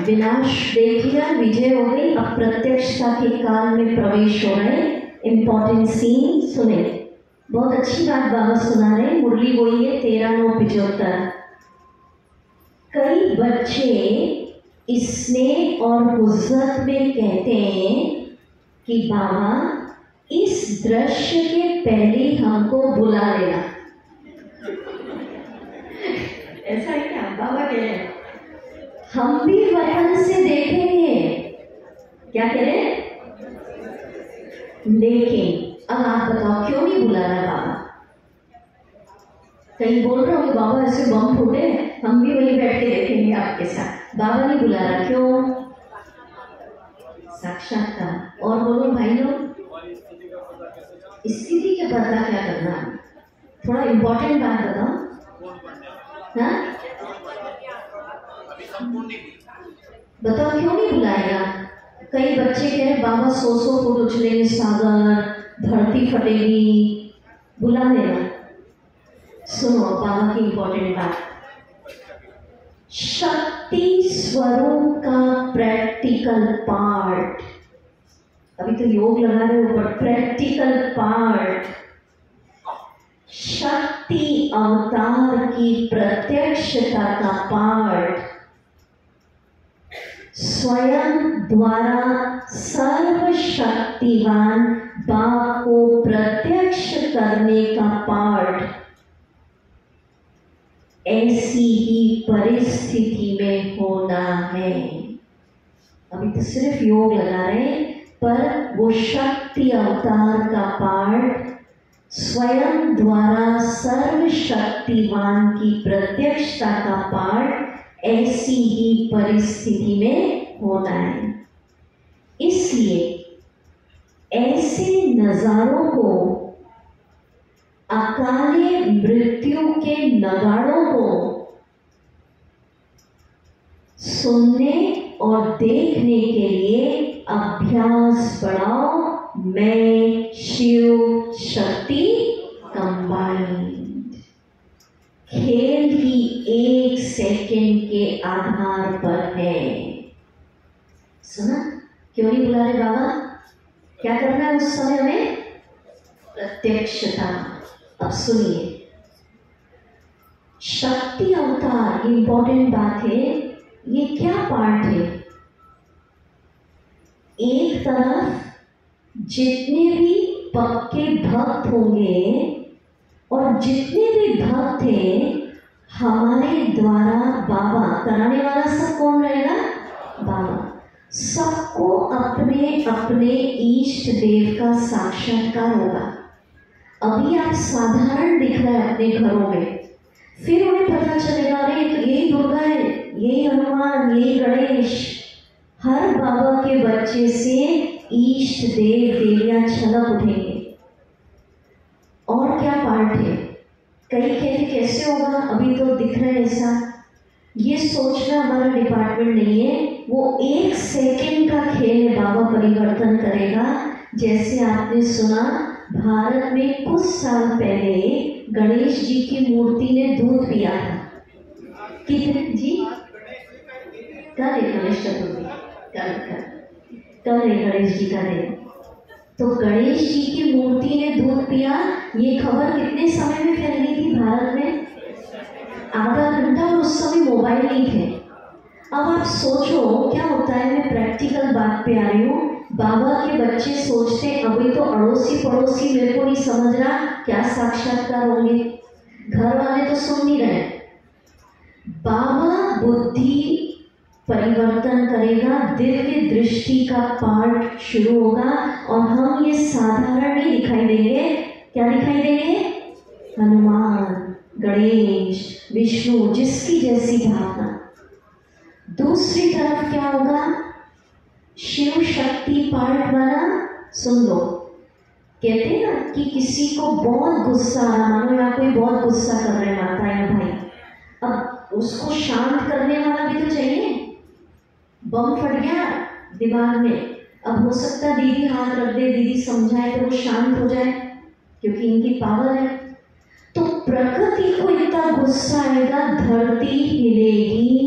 विनाश देख लिया, विजय हो गई। अब प्रत्यक्षता के काल में प्रवेश हो रहे। इंपॉर्टेंट सीन सुने। बहुत अच्छी बात बाबा सुना रहे। मुरली वही है 13:75। कई बच्चे स्नेह और हुज्जत में कहते हैं कि बाबा इस दृश्य के पहले हमको बुला लेना। ऐसा है क्या? बाबा कह रहे हैं हम भी वतन से देखेंगे। क्या कह रहे हैं? लेकिन अब आप बताओ क्यों नहीं बुला रहा बाबा? कहीं बोल रहे हो बाबा ऐसे बम फूटे, हम भी वहीं बैठ के देखेंगे आपके साथ। बाबा नहीं बुला रहा, क्यों? साक्षात्कार। और बोलो भाई लोग, स्थिति का पता क्या करना? थोड़ा इंपॉर्टेंट बात बताओ। हाँ बताओ क्यों नहीं बुलाएगा? कई बच्चे कह रहे बाबा 100 फुट उछलेंगे सागर, धरती फटेगी, बुला लेना। सुनो बाबा की इंपॉर्टेंट बात। शक्ति स्वरूप का प्रैक्टिकल पार्ट, अभी तो योग लगा रहे हो, पर प्रैक्टिकल पार्ट शक्ति अवतार की प्रत्यक्षता का पार्ट स्वयं द्वारा सर्वशक्तिवान बाप को प्रत्यक्ष करने का पार्ट ऐसी ही परिस्थिति में होना है। अभी तो सिर्फ योग लगा रहे, पर वो शक्ति अवतार का पार्ट स्वयं द्वारा सर्वशक्तिवान की प्रत्यक्षता का पार्ट ऐसी ही परिस्थिति में होना है। इसलिए ऐसे नजारों को, अकाले मृत्यु के नगाड़ों को सुनने और देखने के लिए अभ्यास बढ़ाओ। मैं शिव शक्ति कंबाइंड। खेल ही 1 सेकेंड के आधार पर है। सुना? क्यों नहीं बुला रहे बाबा? क्या करना है उस समय हमें? प्रत्यक्षता। अब सुनिए, शक्ति अवतार, इंपॉर्टेंट बात है। ये क्या पार्ट है? एक तरफ जितने भी पक्के भक्त होंगे और जितने भी भक्त हैं, हमारे द्वारा बाबा कराने वाला सब कौन रहेगा? बाबा। सबको अपने अपने इष्ट देव का साक्षात्कार होगा। अभी आप साधारण दिख रहे हैं अपने घरों में, फिर उन्हें पता चलेगा अरे तो यही दुर्गा है, यही हनुमान, यही गणेश। हर बाबा के बच्चे से इष्ट देव देवियां छलक उठेंगे। और क्या पार्ट है? कई कहते कैसे होगा, अभी तो दिख रहा है ऐसा। ये सोचना हमारा डिपार्टमेंट नहीं है। वो 1 सेकेंड का खेल है, बाबा परिवर्तन करेगा। जैसे आपने सुना, भारत में कुछ साल पहले गणेश जी की मूर्ति ने दूध पिया था। कितने जी? कल है गणेश चतुर्थी, कल है गणेश जी का दिन। तो गणेश जी की मूर्ति ने दूध पिया, ये खबर कितने समय में फैल गई थी भारत में? आधा घंटा, और उस समय मोबाइल नहीं थे। अब आप सोचो क्या होता है। मैं प्रैक्टिकल बात पे आ रही हूँ। बाबा के बच्चे सोचते अभी तो अड़ोसी पड़ोसी मेरे को नहीं समझ रहा, क्या साक्षात्कार होंगे। घर वाले तो सुन नहीं रहे। बाबा बुद्धि परिवर्तन करेगा, दिव्य दृष्टि का पाठ शुरू होगा और हम ये साधारण नहीं दिखाई देंगे। क्या दिखाई देंगे? हनुमान, गणेश, विष्णु, जिसकी जैसी भावना। दूसरी तरफ क्या होगा? शिव शक्ति पाठ बना। सुन लो, कहते हैं ना कि किसी को बहुत गुस्सा आ रहा, मानो या कोई बहुत गुस्सा कर रहे हैं माता या भाई, अब उसको शांत करने वाला भी तो चाहिए। बम फट गया दिमाग में, अब हो सकता है दीदी हाथ रख दे, दीदी समझाए तो वो शांत हो जाए, क्योंकि इनकी पावर है। तो प्रकृति को इतना गुस्सा आएगा, धरती हिलेगी,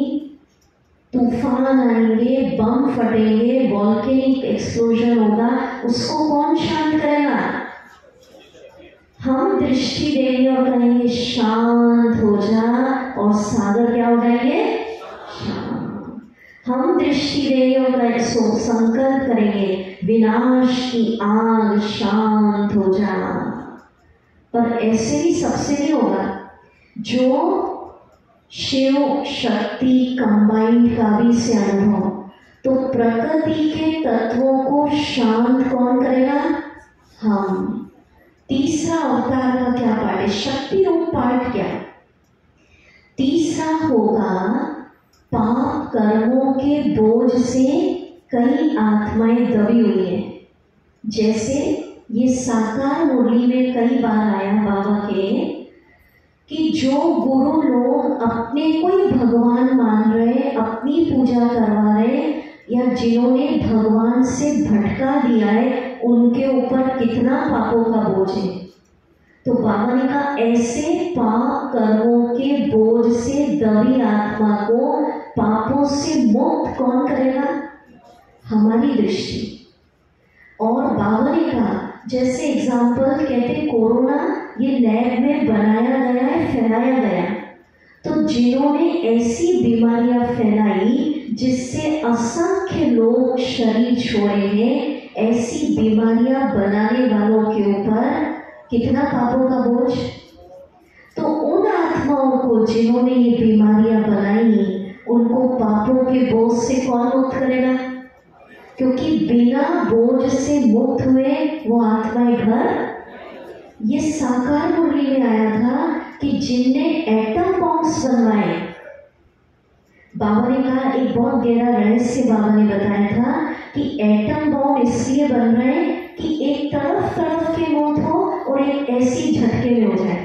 तूफान आएंगे, बम फटेंगे, वॉल्केनिक एक्सप्लोजन होगा। उसको कौन शांत करेगा? हम दृष्टि देंगे और कहेंगे शांत हो जा, और सागर क्या हो जाएंगे? शांत। हम दृष्टि देंगे और संकल्प करेंगे विनाश की आग शांत हो जा। पर ऐसे ही सबसे नहीं होगा। जो शिव शक्ति कंबाइंड का भी से अनुभव, तो प्रकृति के तत्वों को शांत कौन करेगा? हम। तीसरा अवतार का क्या पार्ट है? शक्ति रूप पार्ट क्या? तीसरा होगा पाप कर्मों के बोझ से कई आत्माएं दबी हुई हैं। जैसे ये साकार मुरली में कई बार आया बाबा के कि जो गुरु लोग अपने कोई भगवान मान रहे, अपनी पूजा करवा रहे, या जिन्होंने भगवान से भटका दिया है, उनके ऊपर कितना पापों का बोझ है। तो बाबा ने कहा ऐसे पाप कर्मों के बोझ से दबी आत्मा को पापों से मुक्त कौन करेगा? हमारी दृष्टि। और बाबा ने कहा जैसे एग्जाम्पल कहते कोरोना, ये लैब में बनाया गया है, फैलाया गया, तो जिन्होंने ऐसी बीमारियां फैलाई जिससे असंख्य लोग शरीर छोड़े हैं, ऐसी बीमारियां बनाने वालों के ऊपर कितना पापों का बोझ। तो उन आत्माओं को जिन्होंने ये बीमारियां बनाई, उनको पापों के बोझ से कौन मुक्त करेगा? क्योंकि बिना बोझ से मुक्त हुए वो आत्माएं घर। ये साकार मुरली में आया था कि जिनने एटम बॉम्ब्स बनवाए, बाबा ने कहा एक बहुत गहरा रहस्य बाबा ने बताया था कि एटम बॉम्ब इसलिए बन रहे हैं कि एक तरफ के मौत हो और एक ऐसी झटके में हो जाए।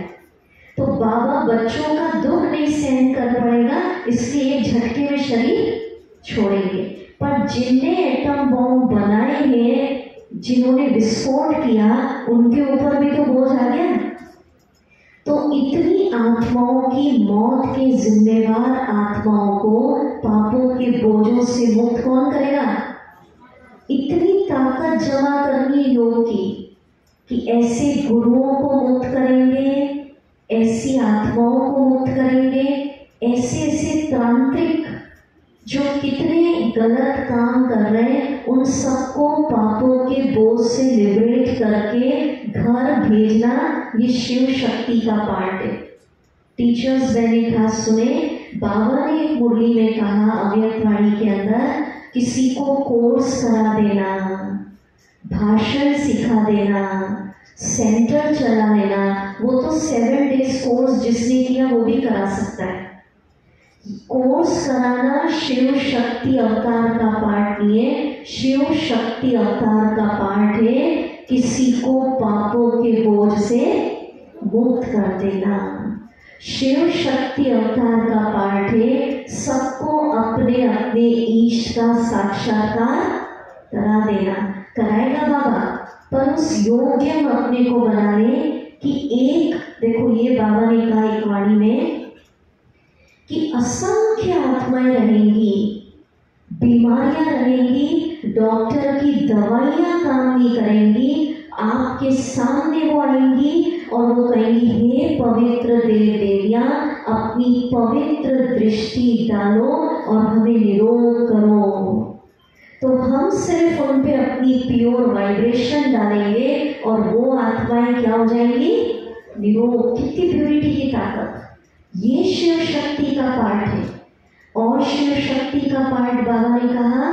तो बाबा बच्चों का दुख नहीं सहन कर पड़ेगा, इसलिए एक झटके में शरीर छोड़ेंगे। पर जिनने एटम बॉम्ब बनाए हैं, जिन्होंने विस्फोट किया, उनके ऊपर भी तो बोझ आ गया। तो इतनी आत्माओं की मौत के जिम्मेवार आत्माओं को पापों के बोझों से मुक्त कौन करेगा? इतनी ताकत जमा करनी योग की कि ऐसे गुरुओं को मुक्त करेंगे, ऐसी आत्माओं को मुक्त करेंगे, ऐसे ऐसे तांत्रिक जो कितने गलत काम कर रहे हैं उन सबको पापों के बोझ से लिबरेट करके घर भेजना, ये शिव शक्ति का पार्ट है। टीचर्स मैंने खास सुने, बाबा ने एक मुरली में कहा अव्यक्तवाणी के अंदर, किसी को कोर्स करा देना, भाषण सिखा देना, सेंटर चला लेना, वो तो 7 डेज कोर्स जिसने किया वो भी करा सकता है। कोर्स कराना शिव शक्ति अवतार का पार्ट नहीं है, शिव शक्ति अवतार का पार्ट है किसी को पापों के बोझ से मुक्त कर देना। शिव शक्ति अवतार का पार्ट है सबको अपने अपने ईश का साक्षात्कार करा देना। कराएगा बाबा, पर उस योग्य में अपने को बना ले कि एक, देखो ये बाबा ने कहा एक वाणी में कि असंख्य आत्माएं रहेंगी, बीमारियां रहेंगी, डॉक्टर की दवाइयां काम नहीं करेंगी, आपके सामने वो आएंगी और वो कहेंगी हे पवित्र देव देवियां, अपनी पवित्र दृष्टि डालो और हमें निरोग करो। तो हम सिर्फ उन पे अपनी प्योर वाइब्रेशन डालेंगे और वो आत्माएं क्या हो जाएंगी? निरोग। कितनी प्योरिटी की ताकत! ये शिव शक्ति का पार्ट है। और शिव शक्ति का पार्ट बाबा ने कहा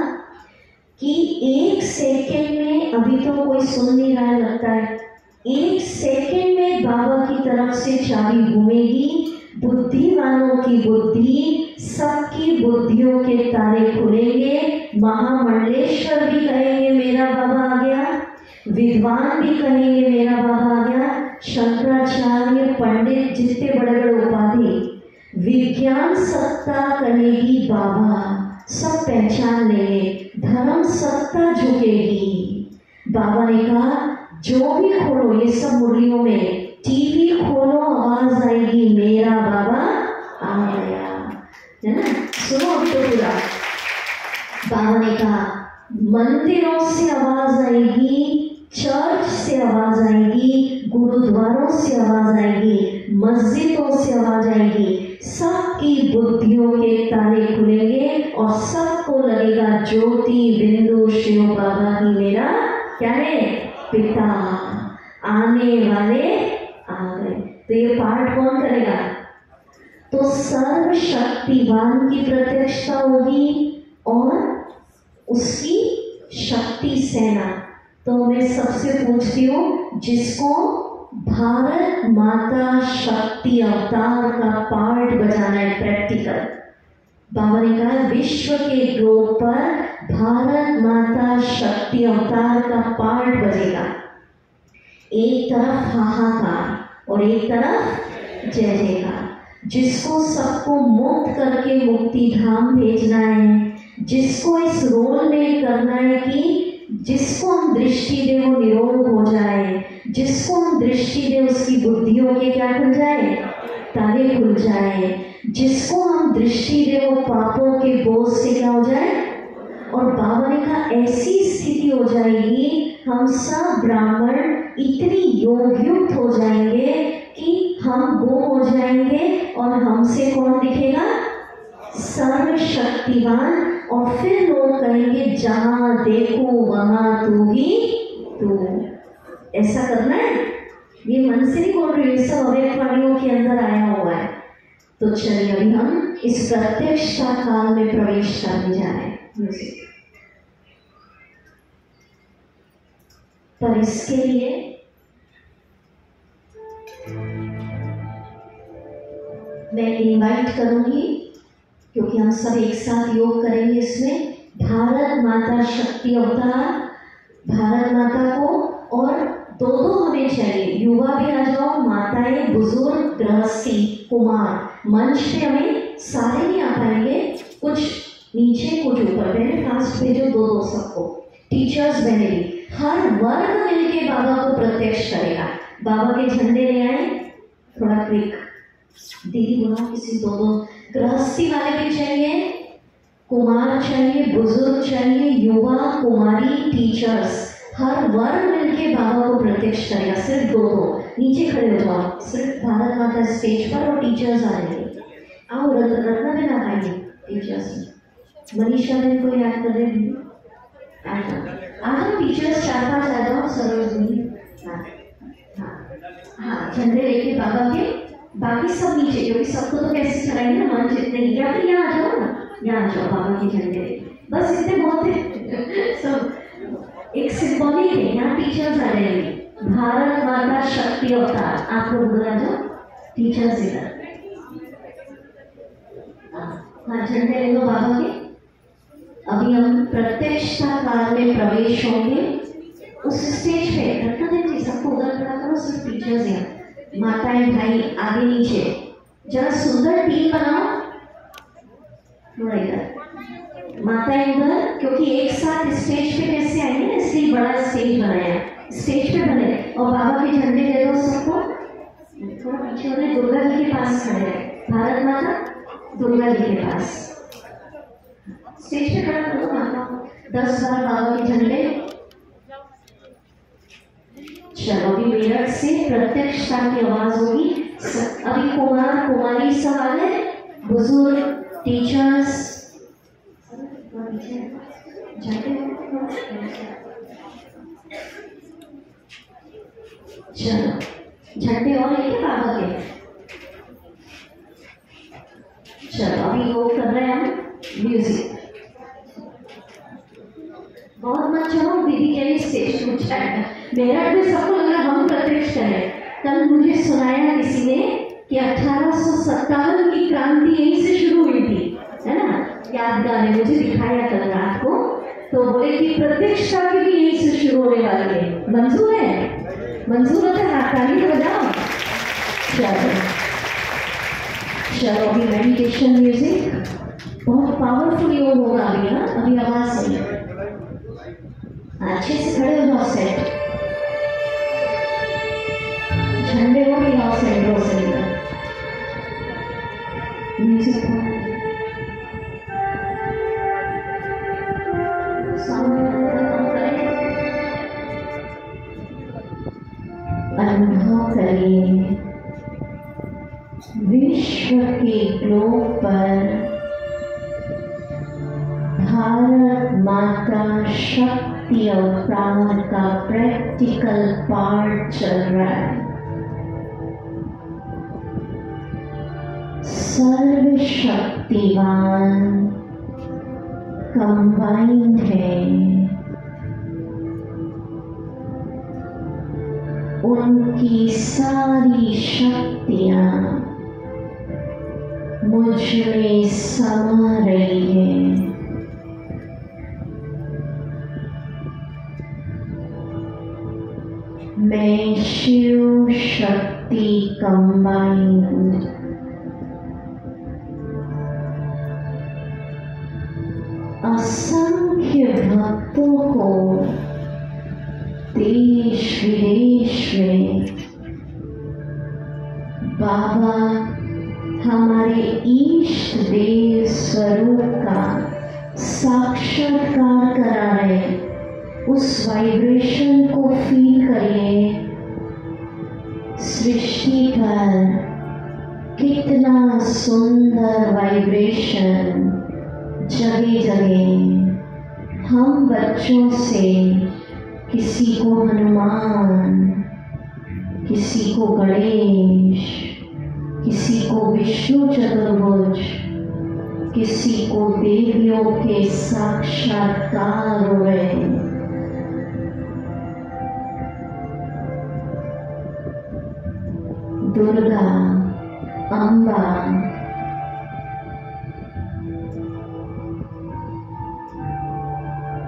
कि 1 सेकेंड में, अभी तो कोई सुन नहीं रहा लगता है, 1 सेकेंड में बाबा की तरफ से चाबी घूमेगी, बुद्धिमानों की बुद्धि, सबकी बुद्धियों के ताले खुलेंगे, महामंडलेश्वर भी कहेंगे मेरा बाबा आ गया, विद्वान भी कहेंगे मेरा बाबा आ गया, शंकराचार्य, पंडित, जितने बड़े बड़े उपाधि, विज्ञान सत्ता कहेगी बाबा, सब पहचान लेंगे, धर्म सत्ता झुकेगी। बाबा ने कहा जो भी खोलो, ये सब मुरलियों में, टीवी खोलो आवाज आएगी मेरा बाबा आ गया, है ना? सुनो अब तो पूरा। बाबा ने कहा मंदिरों से आवाज आएगी, चर्च से आवाज आएगी, गुरुद्वारों से आवाज आएगी, मस्जिदों से आवाज आएगी, सबकी बुद्धियों के ताले खुलेंगे और सबको लगेगा ज्योति बिंदु शिव बाबा ही मेरा क्या है? पिता। आने वाले आ गए। तो ये पार्ट कौन करेगा? तो सर्वशक्तिवान की प्रत्यक्षता होगी और उसकी शक्ति सेना। तो मैं सबसे पूछती हूँ, जिसको भारत माता शक्ति अवतार का पार्ट बजाना है प्रैक्टिकल, बाबा ने कहा विश्व के ग्लोब पर भारत माता शक्ति अवतार का पार्ट बजेगा। एक तरफ हाहाकार और एक तरफ जय जयकार। जिसको सबको मुक्त करके मुक्ति धाम भेजना है, जिसको इस रोल में करना है कि जिसको हम दृष्टि दे वो निरोग हो जाए, जिसको हम दृष्टि दे उसकी बुद्धियों के क्या खुल जाए? ताले खुल जाए। जिसको हम दृष्टि दे वो पापों के बोझ से क्या हो जाए? और बाबा ने कहा ऐसी स्थिति हो जाएगी, हम सब ब्राह्मण इतनी योगयुक्त हो जाएंगे कि हम वो हो जाएंगे और हमसे कौन दिखेगा? सर्वशक्तिवान। और फिर लोग कहेंगे जहां देखो वहां तू ही तू। ऐसा करना है, ये मन से नहीं बोल रही, ये सब अव्यक्तवाणियों के अंदर आया हुआ है। तो चलिए अभी हम इस प्रत्यक्षता काल में प्रवेश करने जा रहे हैं। पर इसके लिए मैं इनवाइट करूंगी, क्योंकि हम सब एक साथ योग करेंगे इसमें, भारत माता शक्ति अवतार, भारत माता को, और दो हमें चाहिए, युवा भी आ जाओ, माताएं, बुजुर्ग, गृहस्थी, कुमार। मंच पे हमें सारे नहीं आ पाएंगे, कुछ नीचे कुछ ऊपर, पहले फास्ट भेजो दो दो सबको, टीचर्स बने भी, हर वर्ग मिलके बाबा को प्रत्यक्ष करेगा। बाबा के झंडे ले आए, थोड़ा क्विक दीदी बोला, किसी दो दो गृहस्थी वाले भी चाहिए, कुमार चाहिए, बुजुर्ग चाहिए, युवा, कुमारी, टीचर्स, हर वर्ग मिलके बाबा को प्रत्यक्ष करेगा। सिर्फ दो दो नीचे खड़े हो जाओ, सिर्फ भारत माता स्टेज पर और टीचर्स आ रहे हैं। आओ रत्ना में ना आएंगे टीचर्स, मनीषा ने कोई याद कर रहे हैं, आज टीचर्स 4-5 आ जाओ, सरोजनी, हाँ झंडे लेके बाबा के, बाकी सब नीचे, क्योंकि सबको तो कैसे चलाएंगे ना, मंच इतने, या फिर यहाँ आ जाओ ना, यहाँ आ जाओ बाबा के झंडे, बस इतने बहुत है सब एक सिंबॉलिक है। यहाँ टीचर्स आ रहे हैं, भारत माता शक्ति अवतार, आप लोग बोला जाओ टीचर्स इधर, हाँ झंडे ले लो बाबा के। अभी हम प्रत्यक्षता काल में प्रवेश होंगे उस स्टेज पे, रखना देंगे सबको उधर खड़ा करो, सिर्फ टीचर्स हैं, माताएं भाई आगे नीचे, जरा सुंदर टीम बनाओ, थोड़ा इधर माताएं उधर, क्योंकि एक साथ स्टेज पे कैसे आएंगे, इसलिए बड़ा स्टेज बनाया, स्टेज पे बने, और बाबा के झंडे दे दो सबको, थोड़ा पीछे होने, दुर्गा जी के पास खड़े रहे, भारत माता दुर्गा जी के पास, स्टेज पे खड़ा करो माता को, 10 बार बाबा के झंडे। चलो अभी मेरठ से प्रत्यक्षता की आवाज होगी, अभी कुमार कुमारी सब आ गए, बुजुर्ग, टीचर्स, चलो झंडे और लेके बाबा के, चलो अभी वो कर रहे हैं हम म्यूजिक, बहुत मत चलो, दीदी के लिए स्टेज टूट जाएगा, मेरठ में सबको लग रहा हम प्रत्यक्ष करें। कल मुझे सुनाया किसी ने कि 1857 की क्रांति यहीं से शुरू हुई थी, है ना, यादगार है, मुझे दिखाया कल रात को, तो बोले कि प्रत्यक्षता की भी यहीं से शुरू होने वाली है। मंजूर है, मंजूर होता है, ताली तो बजाओ। चलो अभी मेडिटेशन म्यूजिक, बहुत पावरफुल योग होगा अभी, ना अभी आवाज सुनिए, अच्छे से खड़े हो जाओ, सेट झंडे को भी लाओ सेंटरों से म्यूजिक अनुभव करिए विश्व के ग्लोब पर भारत माता शक्ति अवतार का प्रैक्टिकल पार्ट चल रहा है। सर्वशक्तिवान कंबाइंड है, उनकी सारी शक्तियां मुझ में समा रही है। मैं शिव शक्ति कंबाइंड असंख्य भक्तों को देश विदेश में बाबा हमारे इष्ट देव स्वरूप का साक्षात्कार करा रहे, उस वाइब्रेशन को फील करिए। सृष्टि पर कितना सुंदर वाइब्रेशन जगह जगह। हम बच्चों से किसी को हनुमान, किसी को गणेश, किसी को विष्णु चतुर्भुज, किसी को देवियों के साक्षात्कार हो रहे हैं। दुर्गा, अम्बा,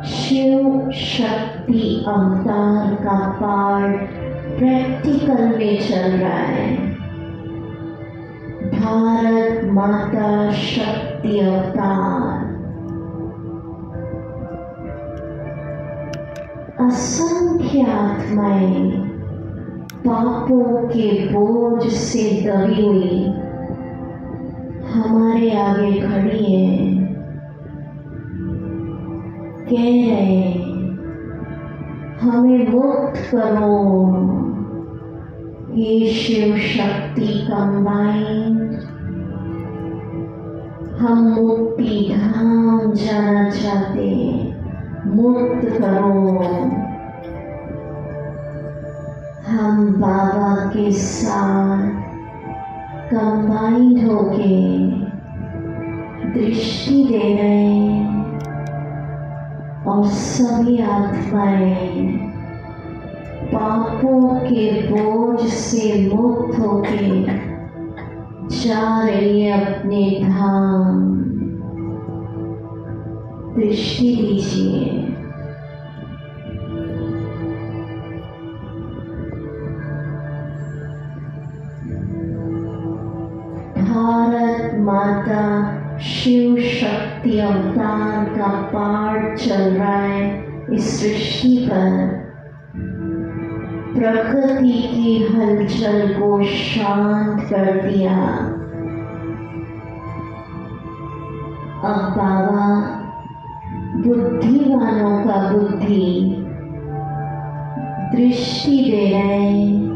शिव शक्ति अवतार का पार्ट प्रैक्टिकल में चल रहा है। भारत माता शक्ति अवतार असंख्य आत्माएं पापों के बोझ से दबी हुई हमारे आगे खड़ी हैं, कह रहे हैं हमें मुक्त करो। ये शिव शक्ति कंबाइंड, हम मुक्ति धाम जाना चाहते हैं, मुक्त करो। हम बाबा के साथ कंबाइंड होके दृष्टि दे रहे हैं और सभी आत्माएं पापों के बोझ से मुक्त होके जा रही है अपने धाम। दृष्टि दीजिए। भारत माता शिव शक्ति अवतार का पाठ चल रहा है इस सृष्टि पर। प्रकृति की हलचल को शांत कर दिया। अब बाबा बुद्धिमानों का बुद्धि दृष्टि दे रहे हैं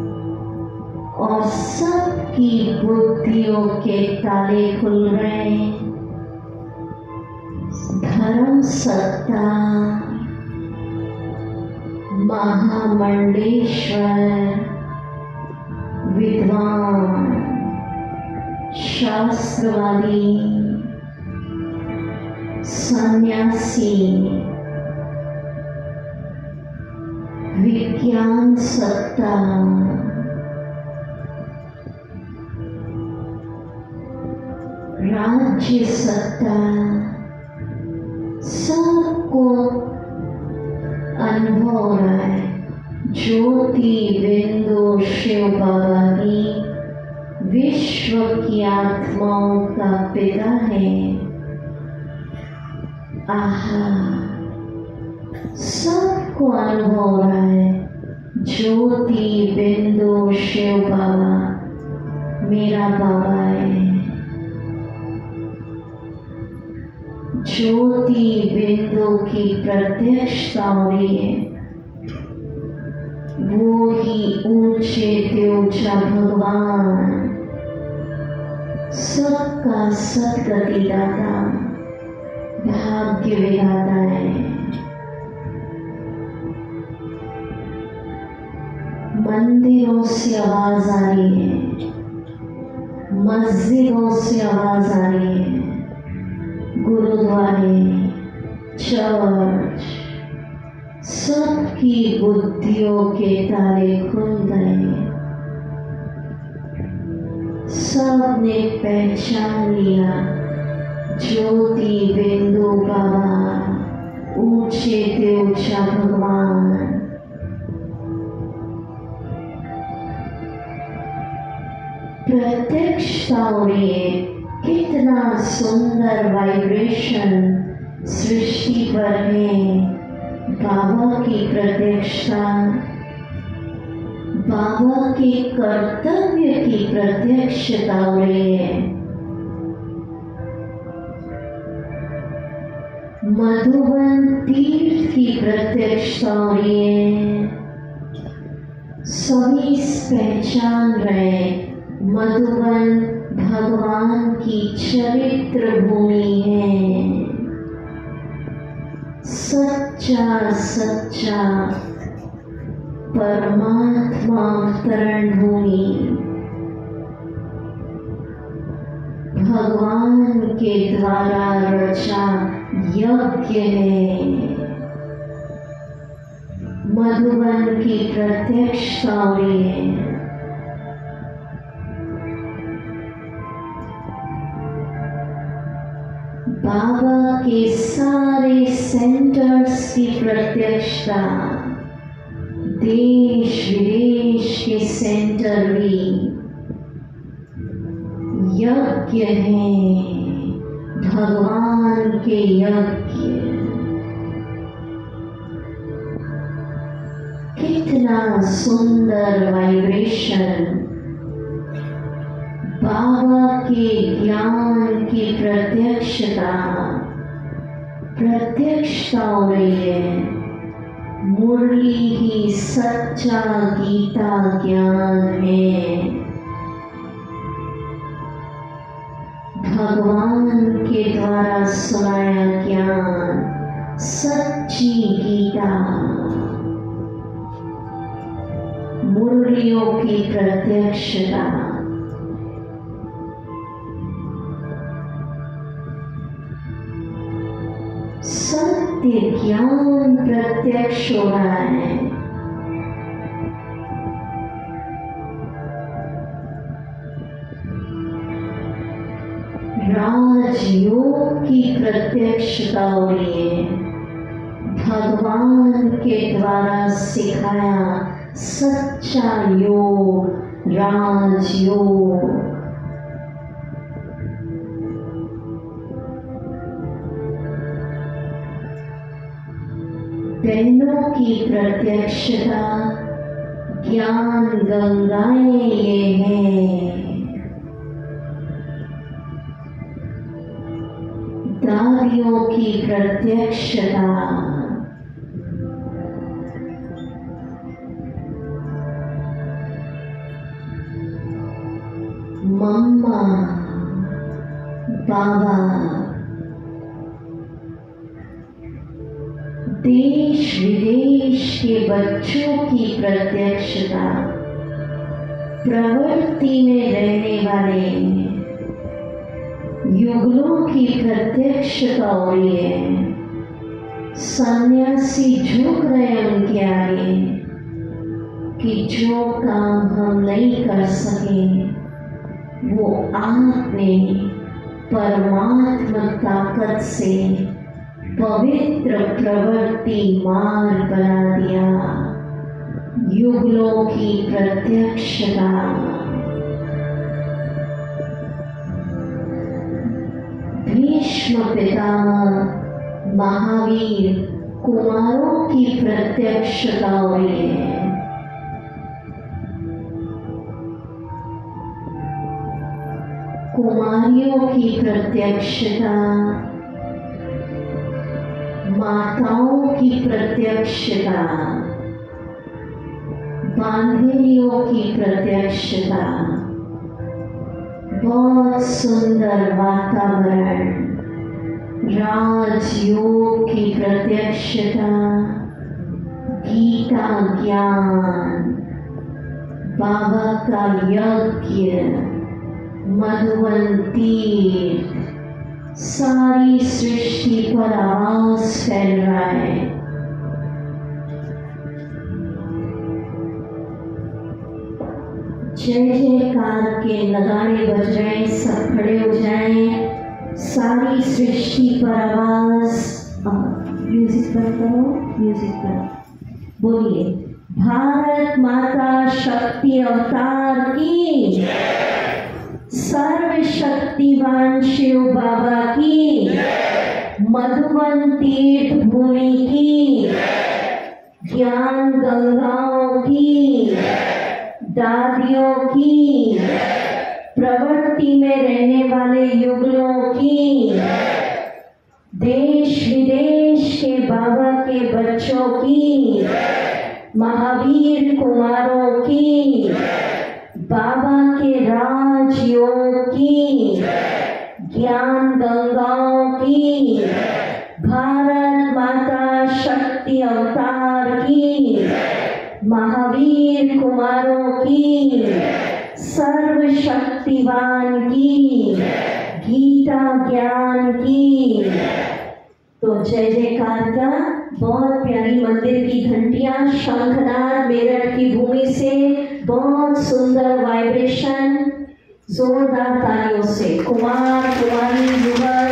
और सबकी बुद्धियों के ताले खुल रहे हैं। धर्म सत्ता महामंडलेश्वर विद्वान शास्त्रवादी सन्यासी विज्ञान सत्ता राज्य सत्ता सबको अनुभव हो रहा है। ज्योति बिंदु शिव बाबा ही विश्व की आत्माओं का पिता है। आहा, सबको अनुभव हो रहा है। ज्योति बिंदु शिव बाबा मेरा बाबा है। ज्योति बिंदु की प्रत्यक्षता हो रही है। वो ही ऊंचे से ऊंचा भगवान, सबका सदगति दाता, भाग्य विधाता है। मंदिरों से आवाज आ रही है, मस्जिदों से आवाज आ रही है, गुरुद्वारे, चर्च, सबकी बुद्धियों के ताले खुल गए। सबने पहचान लिया ज्योति बिंदु बाबा, ऊंचे से ऊंचा भगवान। प्रत्यक्षता हो रही है। कितना सुंदर वाइब्रेशन सृष्टि पर है। बाबा की प्रत्यक्षता, बाबा के कर्तव्य की प्रत्यक्षता हो रही है। मधुबन तीर्थ की प्रत्यक्षता हो रही है। सभी पहचान रहे मधुबन भगवान की चरित्र भूमि है। सच्चा सच्चा परमात्मा अवतरण भूमि, भगवान के द्वारा रचा यज्ञ है। मधुबन की प्रत्यक्षता हो रही है। बाबा के सारे सेंटर्स की प्रत्यक्षता, देश विदेश के सेंटर भी यज्ञ हैं, भगवान के यज्ञ। कितना सुंदर वाइब्रेशन बाबा के ज्ञान की प्रत्यक्षता हो रही है। मुरली ही सच्चा गीता ज्ञान है। भगवान के द्वारा सुनाया ज्ञान सच्ची गीता, मुरलियों की प्रत्यक्षता। सत्य ज्ञान प्रत्यक्ष हो रहा है। राजयोग की प्रत्यक्षता हो रही है। भगवान के द्वारा सिखाया सच्चा योग, राजयोग। बहनों की प्रत्यक्षता, ज्ञान गंगाएं ये हैं। दादियों की प्रत्यक्षता, मम्मा बाबा, देश विदेश के बच्चों की प्रत्यक्षता, प्रवृत्ति में रहने वाले युगलों की प्रत्यक्षता हो रही है। सन्यासी झुक रहे हैं उनके आगे कि जो काम हम नहीं कर सके वो आपने परमात्मा ताकत से पवित्र प्रवृत्ति मार्ग बना दिया। युगलों की प्रत्यक्षता, भीष्म पितामह महावीर कुमारों की प्रत्यक्षता हो रही है। कुमारियों की प्रत्यक्षता, माताओं की प्रत्यक्षता, बांधेरियों की प्रत्यक्षता। बहुत सुंदर वातावरण, राजयोग की प्रत्यक्षता, गीता ज्ञान, बाबा का यज्ञ, मधुवन तीर्थ, सारी सृष्टि पर आवाज फैल रहा है। जय जयकार के नगाड़े बज रहे हैं। सब खड़े हो जाएं। सारी सृष्टि पर आवाज। म्यूजिक बंद करो, म्यूजिक बंद। बोलिए, भारत माता शक्ति अवतार की, सर्वशक्तिवान शिव बाबा की, मधुवन तीर्थ भूमि की, ज्ञान गंगाओं की, दादियों की, प्रवृत्ति में रहने वाले युगलों की, देश विदेश के बाबा के बच्चों की, महावीर कुमारों की, बाबा के राजयोग की, ज्ञान गंगाओं की, भारत माता शक्ति अवतार की, महावीर कुमारों की, सर्वशक्तिवान की, गीता ज्ञान की। तो जय जयकार का बहुत प्यारी मंदिर की घंटियां, शंखनाद मेरठ की भूमि से बहुत सुंदर वाइब्रेशन, जोरदार तालियों से कुमार कुमारी युगल।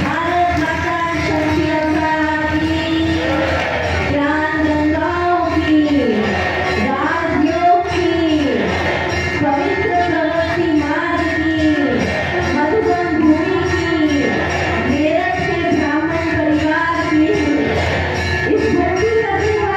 भारत माता शक्ति अवतार की, ज्ञान गंगाओं की, राजयोग की, पवित्र प्रवृत्ति मार्ग की, मधुबन भूमि की, मेरठ के ब्राह्मण परिवार की, इस धरती का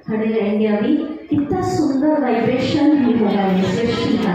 खड़े रहेंगे अभी। कितना सुंदर वाइब्रेशन भी होगा ये सृष्टि का।